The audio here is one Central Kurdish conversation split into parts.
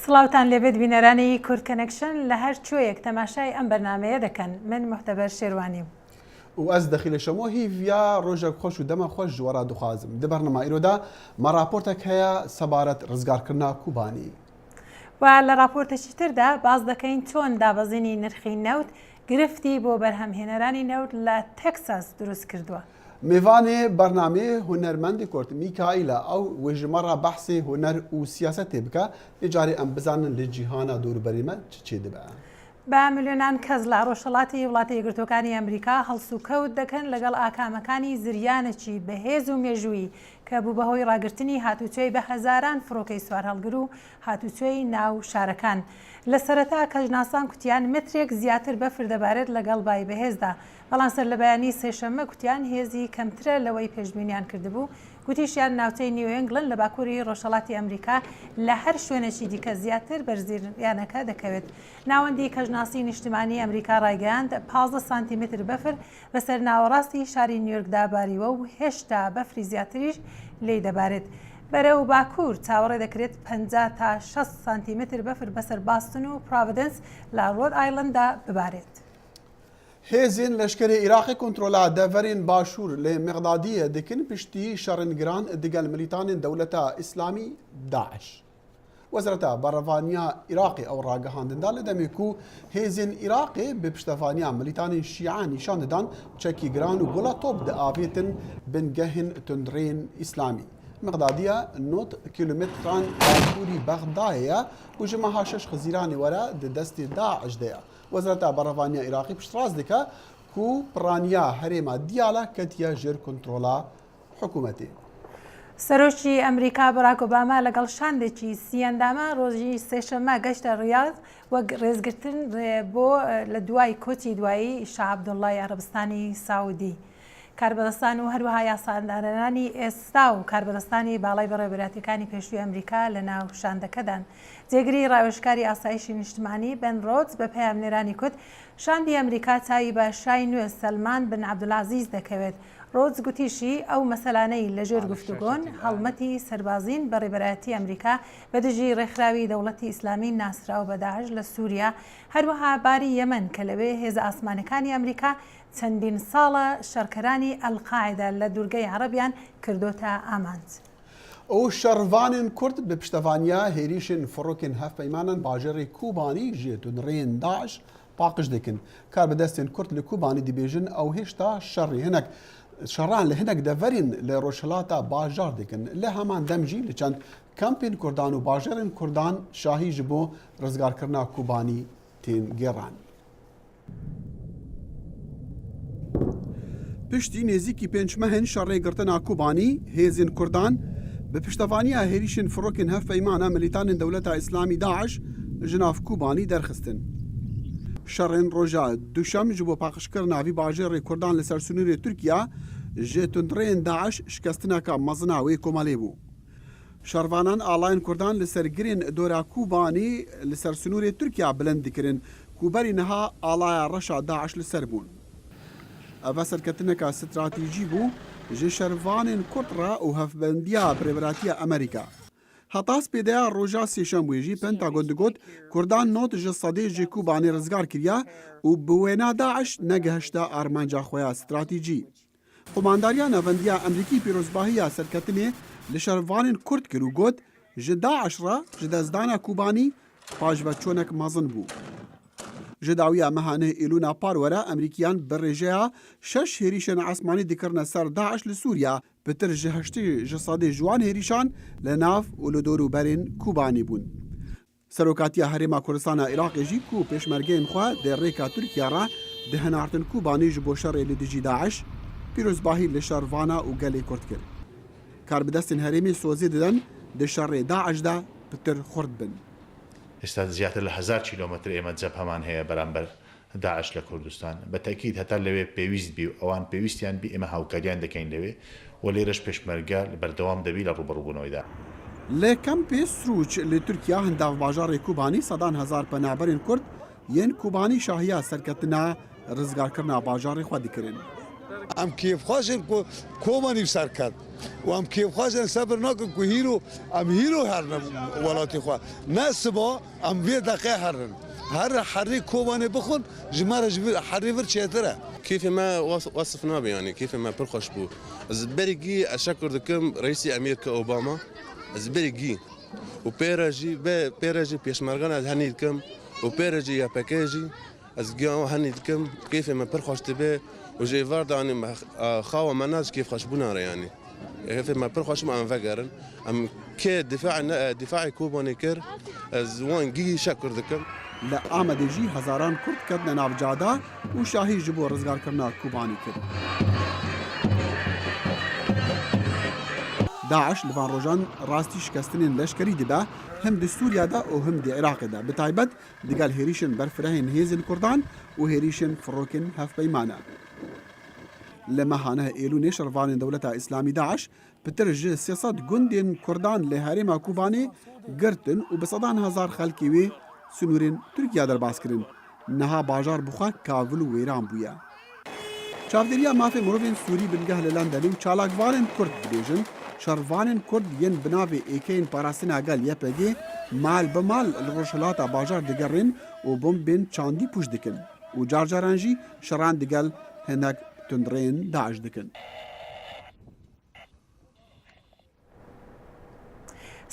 سڵاوتان لێبێت بینەرانی کورد کەنەکشن لە هەر کوێیەک تەماشای ئەم بەرنامەیە دەکەن. من محتەبەر شێروانیم و ez dixîle şemo hîviya rojek xweş û dema xweş ji wera dixwazim. Di bername îro me raportek heye sebaret rizgarkirina Kubanî. و لە راپۆرتێکی تردا باز دەکەین چۆن دابەزینی نرخی نەوت گرفتی بۆ بەرهەمهێنەرانی نەوت لە تەکساس دروست کردووە. Mêvanê bernamê hunermendê Kurd Mîkaîla ew wê ji me re behsê huner û siyasetê bike, lê carê em bizanin li cîhana dûrberî me çi çê dibe. بە میلیۆنان کەس لە ڕۆژهەڵاتی وڵاتی یەکگرتوەکانی ئەمریکا هەڵسوکەوت دەکەن لەگەڵ ئاکامەکانی زریانەکی بەهێز و مێژووی کە بوو بەهۆی ڕاگررتنی هاتوچۆی بە هەزاران فڕۆکەی سوار هەڵگر و هاتوچۆی ناو شارەکان. لە سەرەتا کەژناسان کوتیان مترێک زیاتر بەفر دەبارێت لەگەڵ بای بەهێزدا، بەڵام سەر لە بەیانی سێشەممە کوتیان هێزی کەمترە لەوەی پێشبینیان کردبوو. گوتیشیان ناوچەی نیو ئینگلند لە باکووری ڕۆژهەڵاتی ئەمریکا لە هەر شوێنێکی دیکە زیاتر بەرزیریانەکە دەکەوێت. ناوەندی کەژناسی نیشتیمانی ئەمریکا ڕایگەیاند 15 سانتیمتر بەفر بەسەر ناوەڕاستی شاری نیویۆرکدا باریوە و هێشتا بەفری زیاتریش لێی دەبارێت. بەرەو باکوور چاوەڕێ دەکرێت 50 تا 60 سانتیمتر بەفر بەسەر باستن و پراڤیدنس لە ڕۆد ئایلەندا ببارێت. Hêzên leşkerê Iraqê kontrola deverên başûr lê Mexdadiyê dikin piştî şerîngiran digel milîtanên Dewleta İslamî Daeş. Wezareta Berevaniya Iraqê ew ragihandinda li demê ku hêzên Iraqê bi piştevaniya milîtanên Şîa nîşan didan çekî giran û gola top diavêtin bingehên tundrên İslamî. Mexdadiya 9 kilometran bakûrî Bexdayê ye û ji meha 6 xizîranê were di destê Daeş de ye. Wezareta Berevaniya Iraqî piştrast dike ku piraniya herêma Diyala ketiye jêr kontrola hikûmetê. سەرۆکی ئەمریکا باراک ئۆباما لەگەڵ شاندێکی سیەندامە ڕۆژی سێشەممە گەشتە ڕیاض وەک ڕێزگرتن بۆ لە دوای کۆچی دوایی شاه عەبدوڵڵای عەرەبستانی ساوودی. کاربەدەستان و هەروەها یاسادانەرانی ئێستا و کاربەدەستانی باڵای بەڕێوەبەراتیەکانی پێشووی ئەمریکا لە ناو شاندەکەدان. جێگری ڕاوێژکاری ئاسایشی نیشتمانی بن ڕۆدز بە پەیامنێرانی کوت شاندی ئەمریکا چاوی بە شای نوێ سەلمان بن عەبدولعەزیز دەکەوێت. ڕۆدز گوتیشی ئەو مەسەلانەی لەژێر گفتوگۆن هەڵمەتی سەربازین بەڕێبەرایەتی ئەمریکا بەدژی ڕێکخراوی دەوڵەتی ئیسلامی ناسراو بە داعش لە سووریا، هەروەها باری یەمەن کە لەوێ هێزە ئاسمانەکانی ئەمریکا چەندین ساڵە شەڕکەرانی ئەلقاعیدا لە دوورگەی عەرەبیان کردۆتە ئامانج. ئەو شەڕڤانên Kurd bi piştevaniya hêrîşên firokên hevpeymanan bajarê Kubanî ji tundreyên Daeş paqij dikin. Karbidestên Kurd li Kubanî dibêjin ew hêşta şerrê hinek şerran li hinek deverên li rojhilata bajar dikin. Li heman dem jî li çend kampên Kurdan û bajarên Kurdan şahî ji bo rizgarkirina Kubanî tên gêran. Piştî nêzîkî pênc mehên şerrêgirtina Kubanî, hêzên Kurdan bi piştevaniya hêrîşên firokên hevpeymana milîtanên Dewleta İslamî Daeş ji nav Kubanî derxistin. Şerrên roja duşem ji bo paqijkirina vî bajarê Kurdan li ser sunûrê Tirkiya ji tundreyên Daeş şikestineka mezina wê komelê bû. Şervanan alayên Kurdan li ser girên dora Kubanî li ser sunûrê Tirkiya bilind dikirin ku berî niha alaya reşa Daeş li ser bûn. Ev serketineka stratejî bû ji şervanên Kurd re û hevbendiya Birêveratiya Amerîka. Heta spêdeya roja sêşemwê jî Pentagon digot Kurdan not ji sedê ji Kubanê rizgar kiriye û bi wêna Daeş negihişte armanca xwe ya stratejî. Komandariya Navendiya Emerîkî pîrozbahiya serketinê li şervanên Kurd kir û got ji Daeş re ji dezdana Kubanî pajveçonek mezin bû. Ji dawiya mehanê îlûna parwere Emerîkiyan bi rêjeya 6 hêrîşên esmanî dikirine ser Daeş li Sûriya pitir ji heştê ji sedê ji wan hêrîşan li nav û li dorûberên Kubanî bûn. Serokatiya Herêma Kurdistana Iraqê jî ku pêşmergeyên xwe dê rêka Tirkiya re di hinartin Kubanî ji bo şerê li dijî Daeş pîrozbahî li şervana û gelê Kurd kir. Karbidestên herêmê sozê didin di şerê Daeş de pitir xurt bin. ئێستا زیاتر لە 1000 کیلۆمەتر ئێمە جەبهەمان هەیە بەرامبەر داعش لە کوردستان بە تەکید هەتا لەوێ پێویست بی و ئەوان پێویستیان بی ئێمە هاوکاریان دەکەین لەوێ و لێرەش پێشمەرگە بەردەوام دەبی لە ڕوبەڕووبوونەوەیدا. لە کەمپێ سروچ لە تورکیا هەنداو باژارێ کوبانی سەدان هزار پەنابەرین کورد یەن کوبانی شاهیا سەرکەتنا ڕزگارکردنا باژارێ خوا دەکردن. ام کیف خواشن کو کومانی سر کرد و ام کیف خواشن صبر نکن کو هیرو ام هیرو هر ولاتی خو نسبا ام وی دقیقه هر حری کومانی بخون جماره حری ور چیتره كيف ما وصفناه يعني كيف ما برخش بو زبرجي اشكر دكم رئيس امريكا اوباما زبرجي وبيراجي بيراجي بيشمرغنا هنيدكم وبيراجي يا باكاجي ازجاو هنيدكم كيف ما برخش تبي وجي فارد يعني خاوه مناج كيف خشبونا يعني كيف ما برخش ما انفجرن ام كي دفاع كوباني كر زوان جي شكر دكم لە ئامادەژی هەزاران کورد کەوتنە ناوجادا و شاهی ji بۆ ڕزگارکردنا کوبانی کرد. داعش لەوان ڕۆژان ڕاستی شکستنên leşkerî dibe hem di Sûriyada û hem di Iraqê de bi taybet digel hêrîşên berfirehên hêzên Kurdan û hêrîşên firokên hevpeyman e. Li mehane Êlûnê şervanên Dewleta İslamî Daeş pitir ji 300 gundên Kurdan li herêma Kubanê girtin û bi sedan hezar xelkê wê سنورên Tirkiye derbas kirin. Niha bajar bixwe kavil û wêran bûye. Çavdêriya mafê mirovên Sûrî bingeh li Lendanê û çalakvanên Kurd dibêjin, şervanên Kurd yên bi navê êkeyên parastina gel YPG mal bi mal li rojhilata bajar digerin û bombên çandî pûç dikin. û car caran jî şeran digel hinek tundreyên Daeş dikin.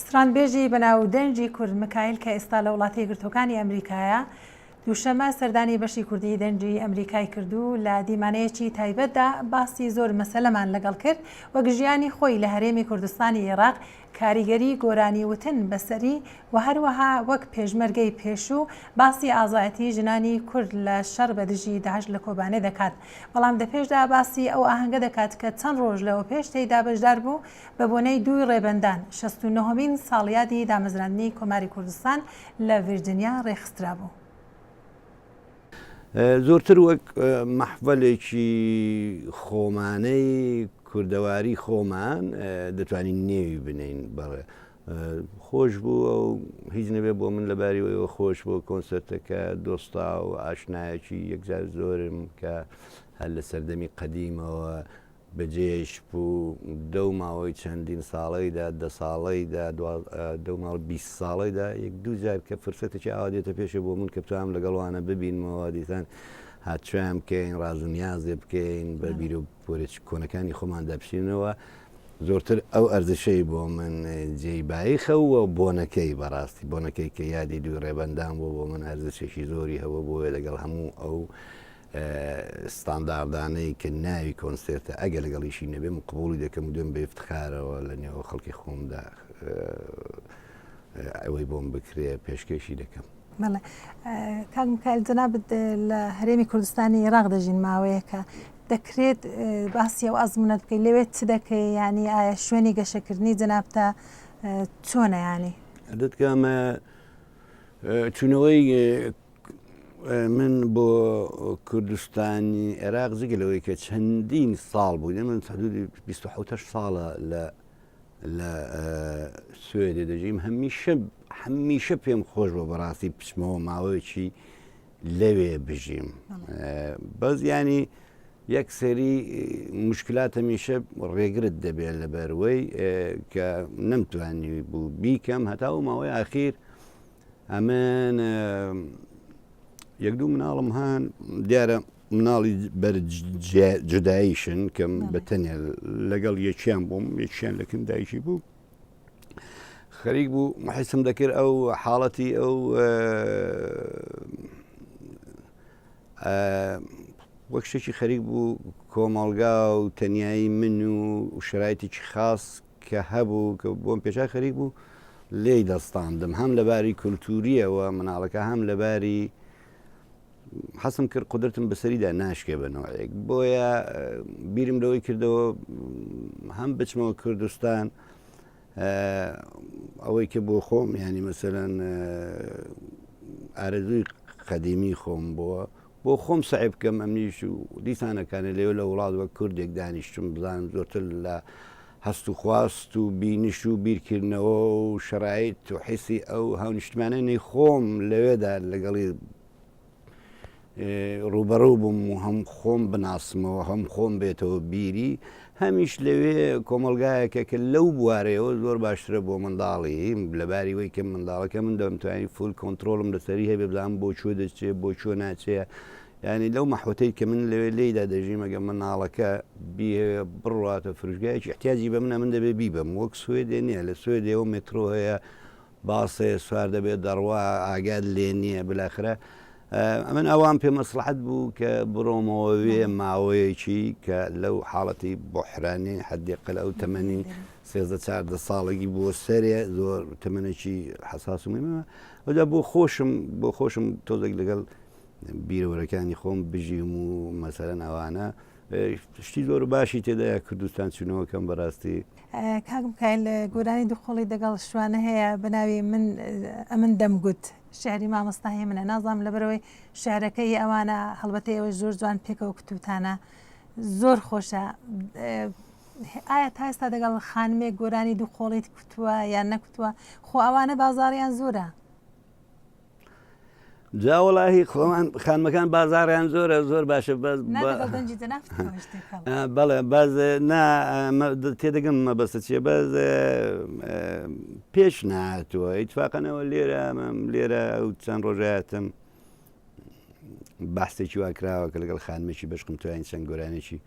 سترانبێژی بەناودەنجی کورد میکایل کە ئێستا لە وڵاتی یەکگرتوەکانی ئەمریکایە دووشەمە سەردانی بەشی کوردی دەنجی ئەمریکای کردو لە دیمانەیەکی تایبەتدا باسی زۆر مەسەلەمان لەگەڵ کرد وەک ژیانی خۆی لە هەرێمی کوردستانی عێراق کاریگەری گۆرانی وتن بەسەری و هەروەها وەک پێشمەرگەی پێشوو باسی ئازایەتی ژنانی کورد لە شەڕ بەدژی داعش لە کۆبانێ دەکات بەڵام دەپێشدا باسی ئەو ئاهەنگە دەکات کە چەند ڕۆژ لەوە پێش تێیدا بەشدار بوو بە بۆنەی دووی ڕێبەندان 69مین ساڵیادی دامەزراندنی کۆماری کوردستان لە ڤیرجینیا ڕێخسترا بوو. زۆرتر وەک مەحفەلێکی خۆمانەی کوردەواری خۆمان دەتوانین نێوی بنین بەڕێ خۆش بوو ئەو هیچ نەبێ بۆ من لەباریەوە خۆش بۆ کۆنسەرتەکە دۆستا و ئاشنایەکی یەکجار زۆرم کە هەر لە سەردەمی قەدیمەوە بەجێش بوو دەو ماوەی چەندین ساڵەیدا 10 ساڵەیدا 20 ساڵەیدا یەک دوو جار کە فرسەتێکی ئاوا دێتە پێشە بۆ من کە بتوانم لەگەڵوانە ببینمەوە دیسان هاتوێم بکەین ڕازونیازێ بکەین بە بیر و پۆرێک کۆنەکانی خۆماندا بشینەوە زۆرتر ئەو ئەرزشەی بۆ من جێیبایی خەوە بۆنەکەی بەڕاستی بۆنەکەی کە یادی دوو ڕێبەندان بۆ من ئەرزشێکی زۆری هەوە بۆیە لەگەڵ هەموو ئەو ستانداردانەی کە ناوی کۆنسێرتە ئەگە لەگەڵیشی نەبێ من قبوڵی دەکەم و دوێن بە افتخارەوە لە نێوە خەڵکی خۆمدا ئەوەی بۆم بکرێ پێشکەشی دەکەم. کاک میکایل جەنابەت لە هەرێمی کوردستانی عێراق دەژین ماوەیەکە دەکرێت باسی ئەو ئەزمونەت بکەیت لەوێت چ دەکەی ینی ئایا شوێنی گەشەکردنی جەنابتە چۆنە ینی دەتکەمە چونەوەی من بۆ کوردستانی عێراق زگلەوەی کە چەندین ساڵ بوو من حدودی 27 ساڵە لە سوێدە دەژیم هەمیشە پێم خۆش بۆ بەڕاستی پچمەوە ماوەیەکی لەوێ بژیم بەس ینی یەک سەری مشکلات هەمیشە ڕێگرت دەبێت لەبەرەوەی کە نەمتوانی بوو بیکەم هەتا و ماوەی ئاخیر ئەمن یەک دوو مناڵم هەن دیارە مناڵی بەرجداییشن کەم بەتەنێ لەگەڵ یەکیان بووم یەکیان لەکن دایکی بوو خەریک بوو حیسم دەکرد ئەو حاڵەتی ئەو وەک شتێکی خەریک بوو کۆمەڵگا و تەنیایی من و شرایطێکی خاص کە هەبوو کە بۆم پێشا خەریک بوو لێی دەستاندم هەم لەباری کولتوریەوە مناڵەکە هەم لەباری حەسم کرد قدرتم بەسەریدا ناشکێ بنەوەیەک بۆیە بیرم لەوەی کردەوە هەم بچمەوە کوردستان ئەوەی کە بۆ خۆم ینی مەسەرەن ئارەزووی قەدیمی خۆم بۆ خۆم سعی بکەم ئەمنیش و دیسانەکانە لێو لە وڵات وە کوردێک دانیشتم بزانم زۆرتر لە هەست و خواست و بینش و بیرکردنەوە و شەرایط و حیسی ئەو هاونیشتمانەی خۆم لەوێدا لەگەڵی ڕوبەڕوو بووم و هەم خۆم بناسمەوە هەم خۆم بێتەوە بیری هەمیش لەوێ کۆمەلگایەکە کە لەو بوارەیەوە زۆر باشترە بۆ منداڵی لەباری وەی کە منداڵەکە من دەمتوانی فول کۆنتترۆلم لەسەری هەبێ بزانام بۆ چۆ دەچێت بۆ چۆ ناچێت ینی لەو مەحوتەی کە من لەوێ لێدا دەژیمەگە مناڵەکە بڕاتە فروشگایکی احتیاجی بە منە من دەبێ بیبم وەک سوێدێ نییە لە سوێدەوە مترۆ هەیە باسێ سوار دەبێت دەڕوا ئاگاد لێ نییە بلاخرە ئەمن ئەوان پێ مەسلحەت بوو کە بڕۆمەوەوێ ماوەیەکی کە لەو حاڵەتی بۆحرانی حدیقل ئەو تەمەنی 13 ساڵێکی بۆ سەرێ زۆر تەمەنێکی حساس ومە ئەودا بۆ خۆشم تۆزێک لەگەڵ بیرەوەرەکانی خۆم بژیم و مەسەرەن ئەوانە شتی زۆر باشی تێدایە کوردستان چونەوەکەم بەڕاستی کاکم کایل گۆرانی دوخۆڵی دەگەڵ شوانە هەیە بەناوی من ئەمن دەمگوت شعری مامۆستا هەیە منە نازام لەبەرەوەی شارەکەی ئەوانە هەڵبەتە ئەوە زۆر جوان پێکەوە کتوتانە زۆر خۆشە ئایا تا ئێستا دەگەڵ خانمێک گۆرانی دوخۆڵیت کوتووە یان نەکوتووە خۆ ئەوانە بازاڕیان زۆرە جاوەڵاهی خۆمان خانمەکان بازاڕیان زۆرە زۆر باشە بەڵێ باز تێدەگەم مەبەستە چیە باز پێش نهاتووە ئیتفاقەنەوە لێرە ئەو چەند ڕۆژایەتم بەستێکی واکراوە کە لەگەڵ خانمێکی بەشقم توانین چەند گۆرانێکی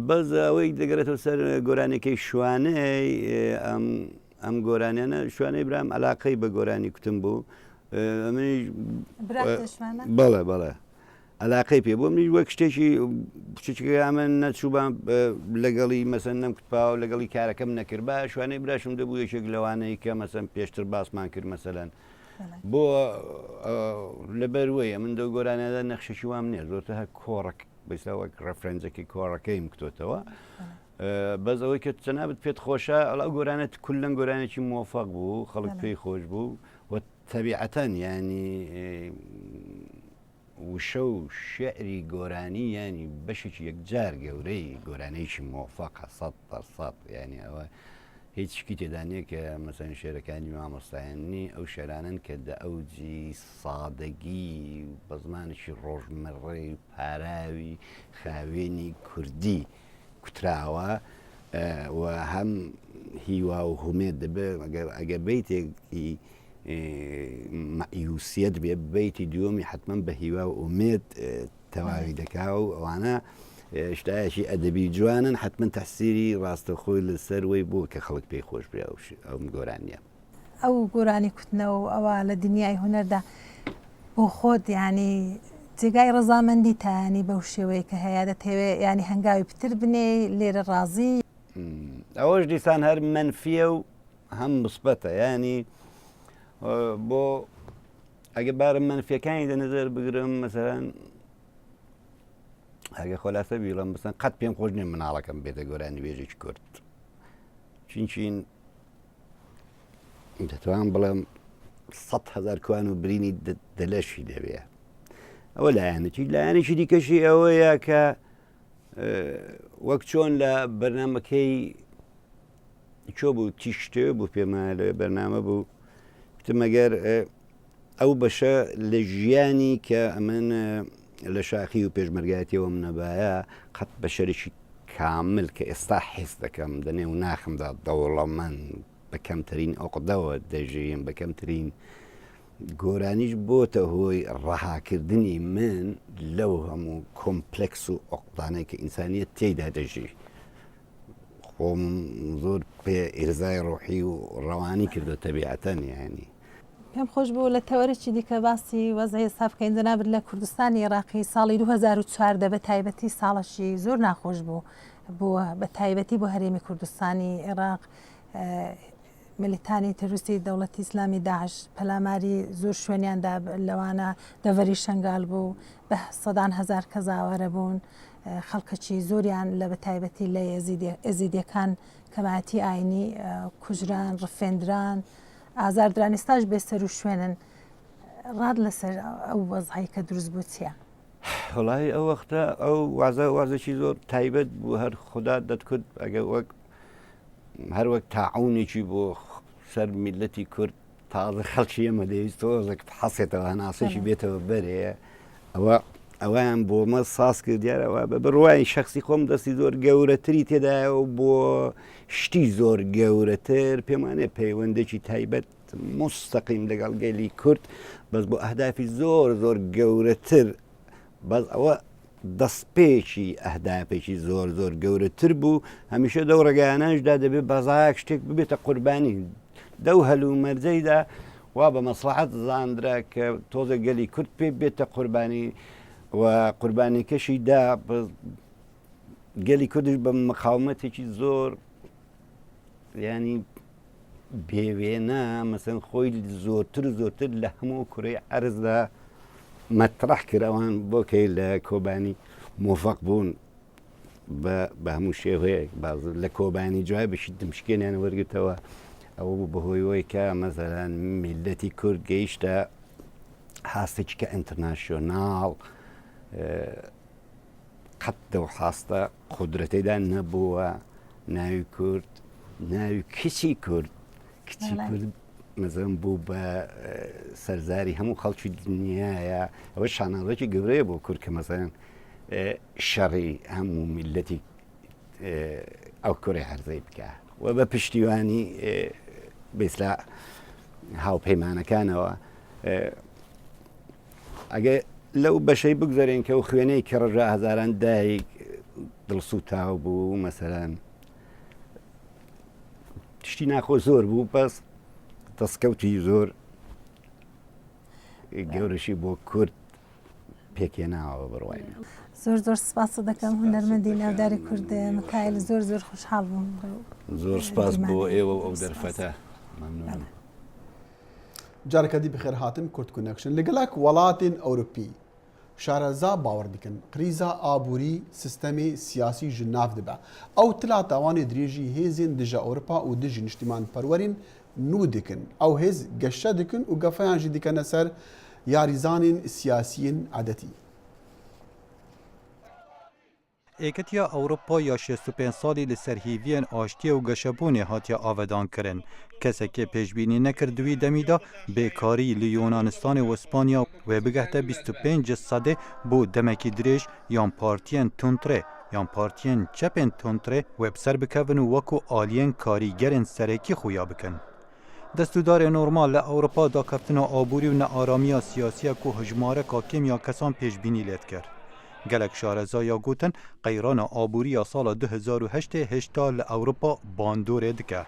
بەز ئەوەی دەگەرێتەوە سەر گۆرانێکی شوانەی ئەم گۆرانیانە شوانەی برام علاقەی بە گۆرانی کوتم بوو بەڵێ علاقەی پێ بۆ منی وەک شتێکی بچکە ئەمە نەچووبان لەگەڵی مەسەن نەم کوتپاوە لەگەڵی کارەکەم نەکرد بە شوانەی براشم دەبوو یەکێک لەوانەیە کە مەسەن پێشتر باسمان کرد مەسەلەن بۆ لەبەروەیە من دەو گۆرانەدا نەخشەی وام نییە زۆرتە هەر کۆڕک بەستا وەک ڕەفرەنجێکی کۆڕەکەیم کتۆتەوە بەس ئەوەی کە چەنابەت پێت خۆشە ئەڵاو گۆرانێت کولەن گۆرانێکی مۆفەق بوو خەڵک پێی خۆش بوو تەبیعەتەن ینی وشە و شعری گۆرانی ینی بەشێکی یەکجار گەورەی گۆرانەیەکی مۆفەقە 100% ینی ئەوە هیچ شکی تێدانێت کە مەسەن شێرەکانی مامۆستایانی ئەو شێرانن کە دە ئەوجی سادەگی بە زمانێکی ڕۆژمەڕێی پاراوی خاوێنی کوردی کوتراوە و هەم هیوا و هومێت دەبێت ئەگەر بیتێکی مەیوسیەت بێ بیتی دووەمی حتمما بە هیوا و ئومێت تەواوی دەکا و ئەوانە شتایەکی ئەدەبی جوانن حتمما تەحسیری ڕاستەخۆی لەسەر وەی بوو کە خەڵک پێی خۆش برا ئەو گۆرانیە ئەو گۆرانی کوتنەوە ئەوە لە دنیای هونەردا بۆ خۆت ینی جێگای ڕزامەندی تانی بەو شێوەیە کە هەیە دەتەوێت ینی هەنگاوی پتر بنێ لێرە ڕازی ئەوەش دیسان هەر منفیە و هەم مثبەتە ینی بۆ ئەگە بارم منفیەکانی دەنەزەر بگرم مەسەرەن ئەگە خۆلاسە بیڵم بسن قەت پێم خۆش نیە مناڵەکەم بێتە گۆرانی وێژێکی کورد چینچین دەتوان بڵێم 100,000 کوان و برینی دەلەشی دەبێ ئەوە لایەنێکی لایەنێکی دیکەشی ئەوەیە کە وەک چۆن لە بەرنمەکەی چۆ بوو تیشتێ بوو پێمە لە بەرنامە بوو مەگەر ئەو بەشە لە ژیانی کە ئەمن لە شاخی و پێشمەرگایەتیەوە منەبایە قەت بەشەرێکی کامل کە ئێستا حیز دەکەم دەنێ و ناخمدا دەوڵەمەند بە کەمترین ئۆقدەوە دەژیم بە کەمترین گۆرانیش بۆتە هۆی ڕەهاکردنی من لەو هەموو کۆمپلکس و ئۆقدانەی کە ئینسانیەت تێیدا دەژی خۆم زۆر پێ ئێرزای ڕۆحی و ڕەوانی کردو تەبیعەتەن یانی پێم خۆش بوو لە تەوەرەی دیکە باسی وەزای سافکەین جەنابەت لە کوردستانی عێراقی ساڵی 2014 بە تایبەتی ساڵەشی زۆر ناخۆش بووە بە تایبەتی بۆ هەرێمی کوردستانی عێراق ملیتانی تروستی دەوڵەتی ئیسلامی داعش پەلاماری زۆر شوێنیاندا لەوانە دەڤەری شنگال بوو بە سەدان هەزار کە زاوارە بوون خەڵکەکی زۆریان لە بەتایبەتی لە ئێزیدیەکان کەمایەتی ئاینی کوژران ڕفێندران ئازاردرانستاش بێسەر و شوێنن ڕاد لەسەر ئەو وەزعی کە دروست بوو چییە؟ وڵی ئەو وەختە ئەو وازەکی زۆر تایبەت بوو هەر خوددا دەتکرد ئەگە وەک هەر وەک تاعونێکی بۆ سەر میلەتی کورد تازە خەڵکی ئەمە دەویست تۆزێک حەسێتەوە هەناسێکی بێتەوە بەرێ ئەوە ئەویان بۆ مە ساز کرد دیارەوە بە بڕوای شخصی خۆم دەستی زۆر گەورەتری تێدایە و بۆ شتی زۆر گەورەتر پێمانێ پەیوەندێکی تایبەت مستەقیم لەگەڵ گەلی کورد بەس بۆ ئەهدافی زۆر زۆر گەورەتر بەس ئەوە دەستپێکی ئەهدافێکی زۆر زۆر گەورەتر بوو هەمیشە دەو ڕێگەیانەشدا دەبێت بەزایەک شتێک ببێتە قوربانی دەو هەلو مەرجەیدا وا بە مەسلحەت زاندرا کە تۆزە گەلی کورد پێ بێتە قوربانی و قوربانیکەشی دا گەلی کوردش بە مقاومەتێکی زۆر ینی بێوێنە مەسەن خۆی زۆرتر زۆرتر لە هەموو کوڕی عەرزدا مەترەح کراوان بۆکەی لە کۆبانی مۆفەق بوون بە هەموو شێوەیەک باز لە کۆبانی جوای بەشی دمشکێنیان وەرگتەوە ئەوە بوو بەهۆیەوەی کە مەزەران میلەتی کورد گەیشتە هاستێکی کە ئینتەرناسیۆناڵ قەت دەو حاستە قودرەتەیدا نەبووە ناوی کورد ناوی کچی کورد کچی کورد مەزەن بوو بە سەرزاری هەموو خەڵکی دنیاە ئەوە شانازێکی گەورەیە بۆ کورد کە مەزەن شەڕی هەموو میلەتی ئەو کوڕی هەرزەی بکە و بە پشتیوانی بێسلا هاوپەیمانەکانەوە ئەگە لەو بەشەی بگذارێن کە و خوێنەی کە ڕژە هەزاران دایک دڵسوتاو بوو مەسەران تشتی ناخۆ زۆر بوو بەس دەستکەوتی زۆر گەورەشی بۆ کورد پێکێناوە بڕوای زۆر زۆر سپاس دەکەم هونەرمەندی ناوداری کورد مکایل زۆر زۆر خوشحاڵ بووم زۆر سپاس بۆ ئێوە ئەو دەرفەتە مەمنون جارەکەدی بخێر هاتن کورد کونەکشن لەگەڵک وڵاتین ئەوروپی شارەزا باوەڕ دیکن قریزا ئابووری سیستەمی سیاسی ji nav dibe ew tila tawanê dirêjî hêzên dija Ewropa û dijî niştiman perwerên nû dikin ew hêz geşe dikin û gefeyan jî dikene ser yarîzanên siyasiyên edetî. Êketiya Ewropaya 65 salî li ser hîviyên aştiye û geşebûnê hatiye avedankirin. Kesekê pêşbînî nekir di wî demî de bêkarî li Yunanistanê û Spanya wê bigehte 25 sedê bû demekî dirêj yan partiyên tundrê yan partiyên çepên tundrê wê bi ser bikevin û wekû aliyên karîgerên serekî xuya bikin. Destûdarê normal li Ewropa dakeftina aborî û nearamiya siyasiya ku hijmareka kêm kesan pêşbînî lê dikir. Gelek şarezaya gotin qeyrana aboriya sala 2008 hêşta li Ewropa bandorê dike.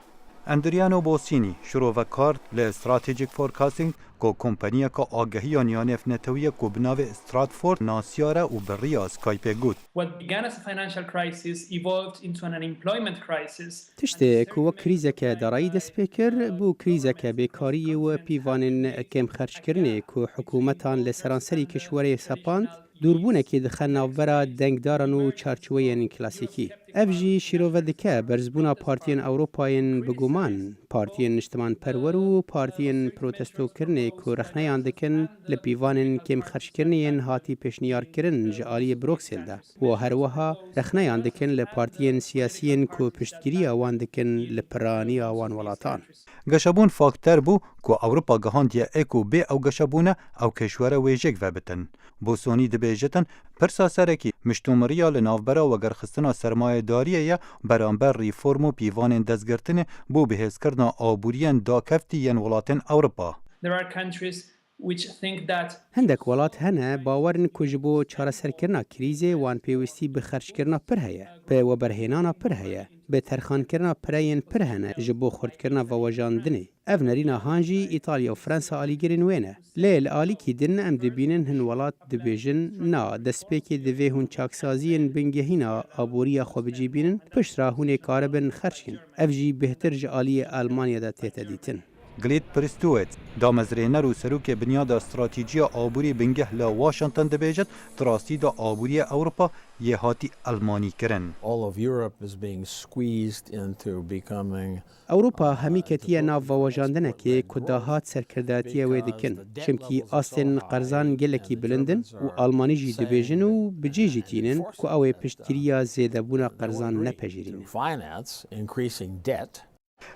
Endriano Bossini, şirovekar li Strategic Forecasting, ku kompaniyeka agehiya nîyanêfnetewiyê ku bi navê Stratford nasiyare û bi rêya Skypeê got. What began as a financial crisis evolved into an unemployment crisis. Tiştê ku wek krîzeke darayî dest pê kir bû krîzeke bêkariyê û pîvanên kêmxerçkirinê ku hikûmetan li seranserî kişwerê sepand dûrbûnekê dixe navbera dengdaran û çarçweyên klasîkî. Ev jî şîrove dike berzbûna partiyên Ewropayên biguman, partiyên niştimanperwer û partiyên protestokirinê ku rexneyan dikin li pîvanên kêmxerçkirinên hatî pêşniyarkirin ji aliyê Bruxelles de û her wiha rexneyan dikin li partiyên siyasiyên ku piştgiriya wan dikin li piraniya wan welatan. Geşebûn fakter bû ku Ewropa gihandiye ek û bê ew geşebûne ew kêşwere wêjek vebitin. Bossoni dibêjitin pirsa serekî miştomiriya li navbera vegerxistina sermayedariyê ye beramber rîform û pîvanên destgirtinê bû bihêzkirina aboriyên dakefti yên welatên Ewropa. There are countries which think that Hindek welat hene bawerin ku ji bo çareserkirina krîzê wan pêwîstî bi xerçkirina pir heye, bi weberhênana pir heye, bi terxankirina pireyên pir hene ji bo xurtkirina vewejandinê. Ev nerîna han jî İtalya û Fransa alîgirên wê ne. Lê li alîkî din em dibînin hin welat dibêjin na destpêkê divê hûn çaksaziyên bingehîna aboriya xwe bicîbînin piştra hûn ê karibin xerçkin. Ev jî bêhtir ji aliyê Almanyada tête dîtin. Gilêt Pristowet, damezrêner û serokê binyada stratîjiya aborî bingeh li Washington dibêjit, di rastî de aboriya Ewropa yê hatî Almanîkirin. All of Europe is being squeezed into becoming Ewropa hemî ketiye nav vewejandinekê ku dahat serkirdatiya wê dikin. Çimkî astên qerzan gelekî bilindin û Almanî jî dibêjin û bicê jî tînin ku ew ê piştgiriya zêdebûna qerzan nepejirînin. finance, increasing debt.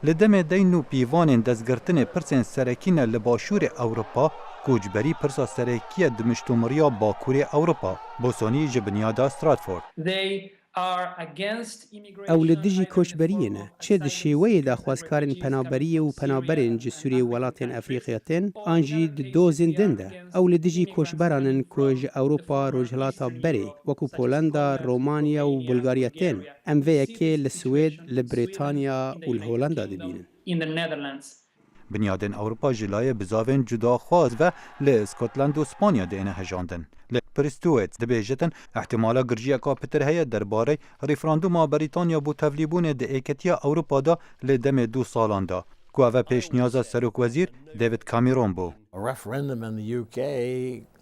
Li demê deyn û pîvanên destgirtinê pirsên serekî ne li başûrê Ewropa, کوچبری پرسا سرکیه دمشتومریا باکوری اوروپا بوسونی جبنیادا ستراتفورد. ئەو لە دژی کۆچبەریەنە چێ دشێوەیە داخوازکارن پەنابەریە و پەنابەرن جی سووری وڵاتێن ئەفریقیەتێن ئانجی دۆزین دەندە ئەو لە دژی کۆچبەرانن کۆژ ئەوروپا ڕۆژهڵاتە بەرێ وەکو پۆلەندا ڕۆمانیا و بولگاریەتێن ئەم vەیەکێ لە سوێد لە برێتانیا و لە هۆلندا دەبینن. بنیادن اوروپا جلای بزاوین جدا خواز و ل اسکاتلند و اسپانیا دینه هجاندن. ل پرستویت دبیجتن احتمالا گرجی کا پتر هیا درباره ریفراندوم بریتانیا بو تبلیبون د ایکتیا اوروپا دا ل دم 2 سالان دا. گوه پیش نیازا سروک وزیر دیوید کامیرون بو.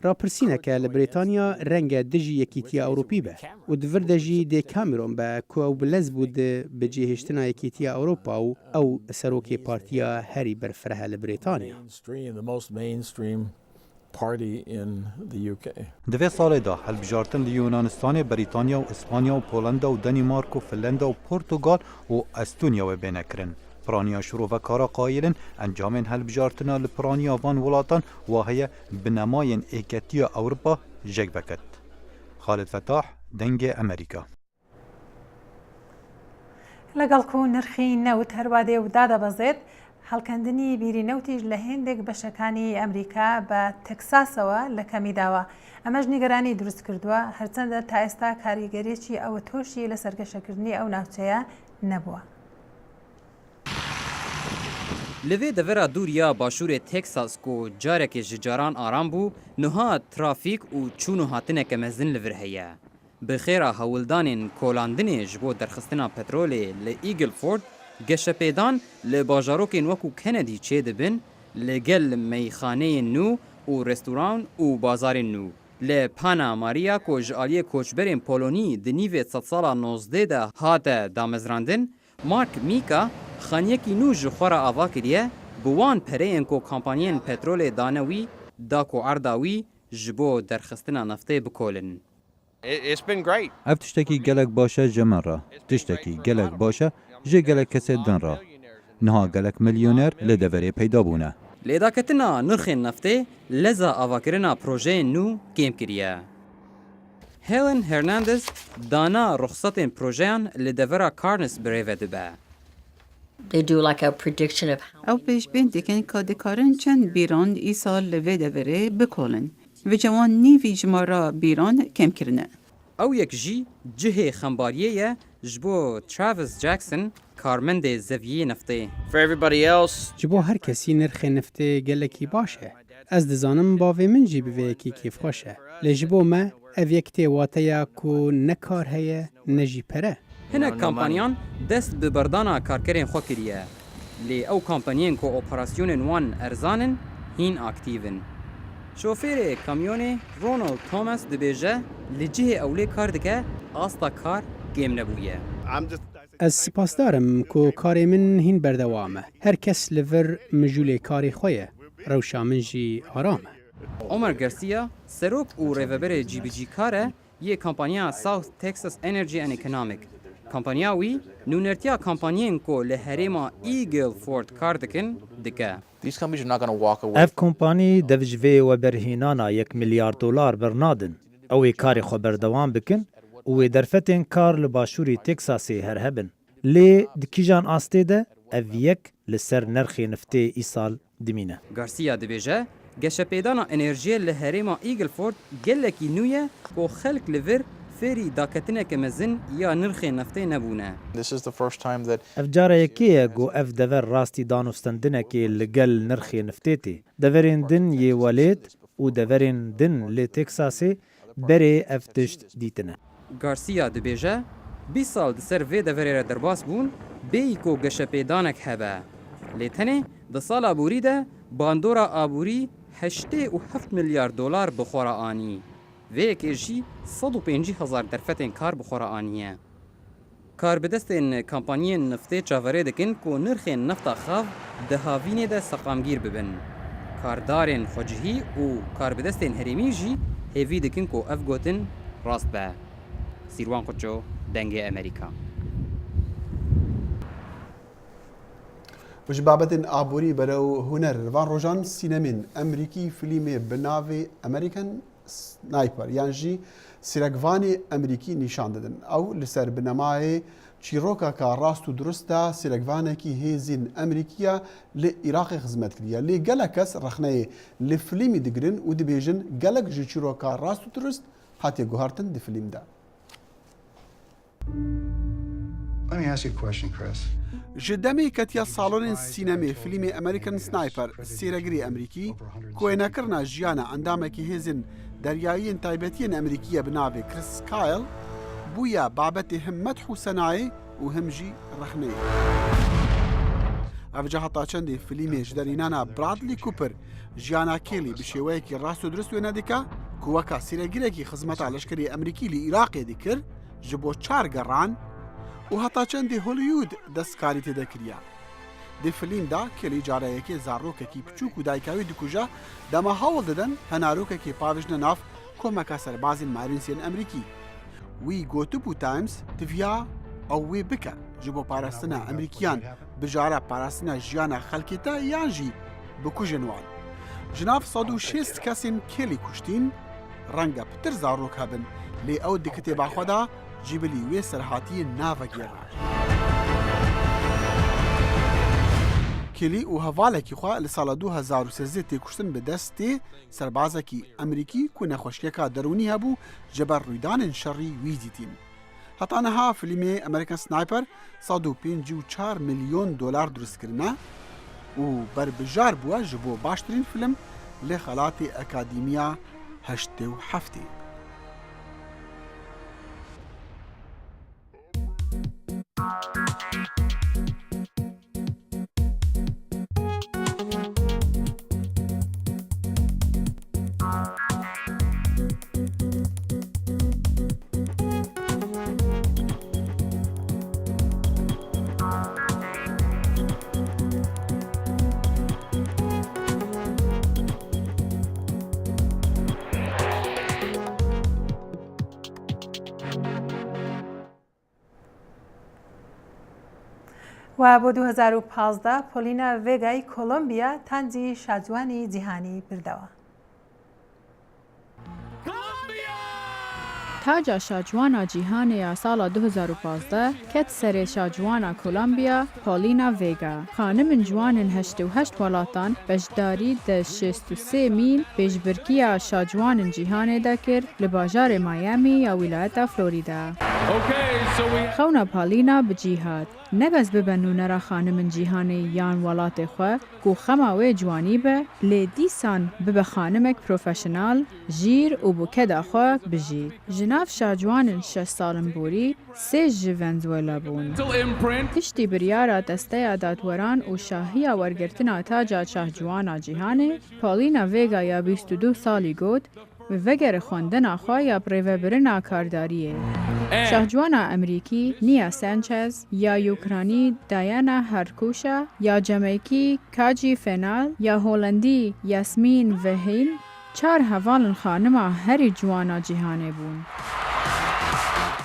راپرسینەکە لە برێتانیا ڕەنگە دژی یەکیتیا ئەوروپی بە و دڤردەژی دێ کامرۆن بە کو ئەو بلەز بوو بەجێهێشتنا یەکیتیا ئەوروپا و ئەو سەرۆکی پارتیا هەری بەرفرەهە لە برێتانیا. دوی سال دا هلبجارتن لیونانستان بریتانیا و اسپانیا و پولندا و دنمارک و فنلند و پرتغال و استونیا و بینکرن. پرانیا شروع و کارا قایلن انجام هلبجارتنا لپرانیا وان ولاتان واهی بنماین ایکتیا اوروپا جگ بکت. خالد فتاح دنگ امریکا. لەگەڵ کو نرخی نەوت هەروادێ و دادەبەزێت هەڵکەندنی بیری نەوتیش لە هێندێک بەشەکانی ئەمریکا بە تەکساسەوە لە کەمی داوە. ئەمەش نیگەرانی دروست کردووە هەرچەندە تا ئێستا کاریگەریەکی ئەوە تۆشی لە سەرگەشەکردنی ئەو ناوچەیە نەبووە. لەوێ دەڤەرا دووریا باشوورێ تێکساس و جارێکی ji caran aram bû niha trafîk û çûn û hatineke mezin li vir heye. Bi xêra hewildanên kolandinê ji bo derxistina petrolê li Eagle Ford geşepêdan li bajarokên wekû Kennedy çê dibin li gel meyxaneyên nû û restoran û bazarên nû. Li Pana Maria ku ji aliyê koçberên Polonî di nîvê sed sala 19 de hate damezrandin, Mark Mika xaniyekî nû ji xwe re ava kiriye bi wan pereyên ku kampanyayên petrolê dane wî da ku erda wî ji bo derxistina neftê bikolin. اف تشتکی گلک باشه جمن را تشتکی گلک باشه جه گلک کسی دن را نها گلک میلیونر لدوری پیدا بونه لێداکەتنا نرخên neftê leza avakirina projeyên nû kêm kiriye. Helen Hernandez dana ruxsatên projeyan li devera Carnes birêve dibe. Ew pêşbîn dikin ka dikarin çend bîran îsal li vê deverê bikolin. Ve cewan nîvî ji mara bîran kemkirine. Ew yek jî cihê xembariyê ye ji bo Travis Jackson karmendê zeviyê neftê. Ji bo her kesî nirxê neftê gelekî baş e. Ez dizanim bavê min jî bi vê yekî kêfxweş e. Lê ji bo me ev yek tê wateya ku ne kar heye ne jî pere. Hinek kampanyan dest bi berdana karkerên xwe kiriye. Lê ew kampanyên ku operasyonên wan erzanin hîn akîvin. Şofêrê kamyonê Ronald Thomas dibêje li cihê ewlê kar dike asta kar kêm nebûye. Ez spasdarim ku karê min hîn berdewam e. Her kes li vir mijûlê karê xwe ye. Rewşa min jî aram e. Omer Garcia serok û rêveberê cîbicîkar e yê kampanya South Texas Energy and Economic. Kampanya wî nûnertiya kampanyên ku li herêma Eagle Ford kar dikin dike. Ev kompanî dev ji vê weberhînana $1 milyar bernadin. Ew ê karê xwe berdewam bikin û wê derfetên kar li başûrê Texasê herhebin. Lê di kîjan astê de ev yek li ser nerxê neftê îsal dimîne. Garcia dibêje geşepêdana enerjiye li herêma Eagle Ford gelekî nû ye ku xelk li vir fêrî daketineke mezin ya nirxê neftê nebûne. Ev cara yekê ye got ev dever rastî danûstendinekê li gel nirxê neftê tê. Deverên din yê welêt û deverên din lê Texasê berê ev tişt dîtine. Garcia dibêje 20 sal di ser vê deverê re derbas bûn bêyî ku geşepêdanek hebe. Lê tenê di sala aborî de bandora aborî $8.7 milyar bi xwe re anî. Vê yekê jî 150,000 derfetên kar bi xwe re aniye. Karbidestên kampanyên neftê çaverê dikin ku nirxên nefta xav di havînê de seqamgîr bibin. Kardarên xwecihî û karbidestên herêmî jî hêvî dikin ku ev gotin rast be. Sîrwan Qoço, Dengê Amerîka. وش بابتن آبوری برو هنر وان روجان سینمین امریکی فیلم بناوی امریکن سنایپر یعنی جی سیرگوانی امریکی نشان دادن او لسر بنمای چیروکا کا راست و درسته سیرگوانه کی هیزین امریکیا لعراق خدمت کریه لی گلکس رخنه لفیلمی دگرن و دبیجن گلک جی چیروکا راست و درست هاتی گوهرتن دی فیلم ده. Let me ask you a question, Chris. جدامي كتيا صالون سينمي فيلم أمريكان سنايبر سيرجري أمريكي كوينا كرنا جيانا عندما كيهزن دريايين تايبتين أمريكية بنافي كريس كايل بويا بابتي هم مدحو صناعي وهمجي رخني أفجا حتى چندي فيلمي جدارينانا برادلي كوبر جيانا كيلي بشيويكي راسو درستو ناديكا كوكا سيرجريكي خزمتا لشكري أمريكي لإراقي ديكر جبو چار گران و هەتا چەندی هۆلیوود دەستکاری تێدا کردیا. دی فیلمدا کێلی جارەیەکی زارۆکێکی بچووک و دایکاوی دکوژە دەما هەوڵ دەدەن هەناروکێکی پاویژنە ناف کۆمەکە سەربازین مارینسیەن ئەمریکی. وی گۆتبوو تایمز تڤیا ئەو وێ بکە ji بۆ پاراستنە ئەمریکیان بژارە پاراستنە ژیانە خەڵکێتە یانژی بکوژن وان. جناف 160 کەسین کێلی کوشتین ڕەنگە پتر زارۆک هەبن لێ ئەو دی کتێباخوادا جیبلی وی سرحاتی ناوگیرا. کلی و هوالکی خواه لسال 2013 تکشتن به دستی سربازکی امریکی که نخوشیکا درونی هبو جبر رویدان شری ویدیتین. حتی آنها فیلم امریکن سنایپر 154 میلیون دلار درست کرنه و بربجار بوا جبو باشترین فیلم لخالات اکادیمیا 87. و بۆ 2015 پۆلینا ڤێگای کۆلۆمبیا تانجی شاجوانی جیهانی بردەوە. تاجا شاجوانا جیهانی سالا 2015 کت سر شاجوانا کولومبیا پولینا ویگا خانم جوانن 88 ولاتان بجداری ده 63 میل پیشبرکی شاجوان جیهانی دکر لباجار مایامی یا ولایت فلوریدا. خونا پالینا بجیهاد نبز ببنو نرا خانم جیهانی یان ولات خو کو خماوی جوانی به لیدیسان به خانمک پروفشنال جیر و بکدا خو بجی جناف شاجوان 6 سالم بوری سه ونزوئلا بون تشتی بریارا دسته دادوران و شاهی ورگرتنا تاجا شاهجوانا جیهانی پالینا ویگا یا 22 سالی گود و وگر خوندن خوا یا پریوبرنا کارداریه. شاهجوانا امریکی نیا سانچز یا یوکرانی دایانا هرکوشا یا جامیکی کاجی فنال یا هولندی یاسمین وهین 4 هوالن خانما هری جوانا جیهانه بون.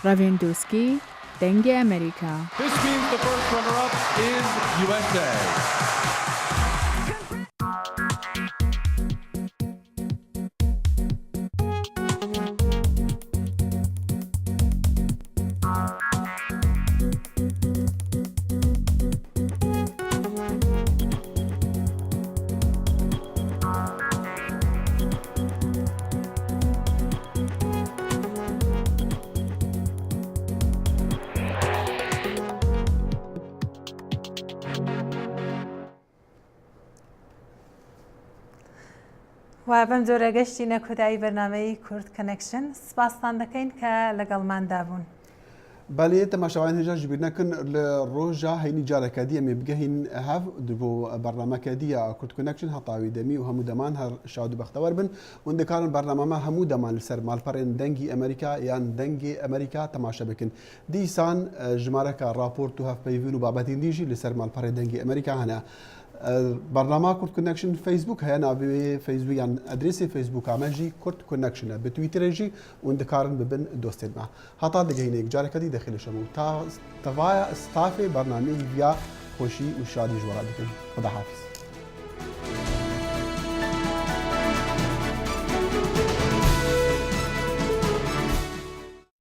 راویندوسکی دنگ امریکا. This means the first runner-up is USA. و بەم جۆرە گەشتی نەکۆتایی بەرنامەی کورد کەنەکشن سپاستان دەکەین کە لەگەڵماندا بوون. بەڵێ تەماشاوان هێژا ژبیر نەکەن لە ڕۆژە هەینی جارەکە دیە مێ بگەهین هەف بۆ بەرنامەکە دیە کورد کۆنەکشن هەتاوی دەمی و هەموو دەمان هەر شاد و بەختەوەر بن وندەکارن بەرنامەمە هەموو دەمان لەسەر ماڵپەڕێن دەنگی ئەمریکا یان دەنگی ئەمریکا تەماشا بکەن دیسان ژمارەکە راپۆرت و هەفپەیون و بابەتین دیژی لەسەر ماڵپەڕێ دەنگی ئەمریکا هەنا برنامه کورد کنکشن فیسبوک هیا ناوی فیسبوک یان ادرس فیسبوک آمجی کورد کنکشن به توییتر جی و اندکارن ببن دوستید ما حتی دیگه یک جاره کدی داخل شما تا توای استاف برنامه ویا خوشی و شادی جوارا دکن خدا حافظ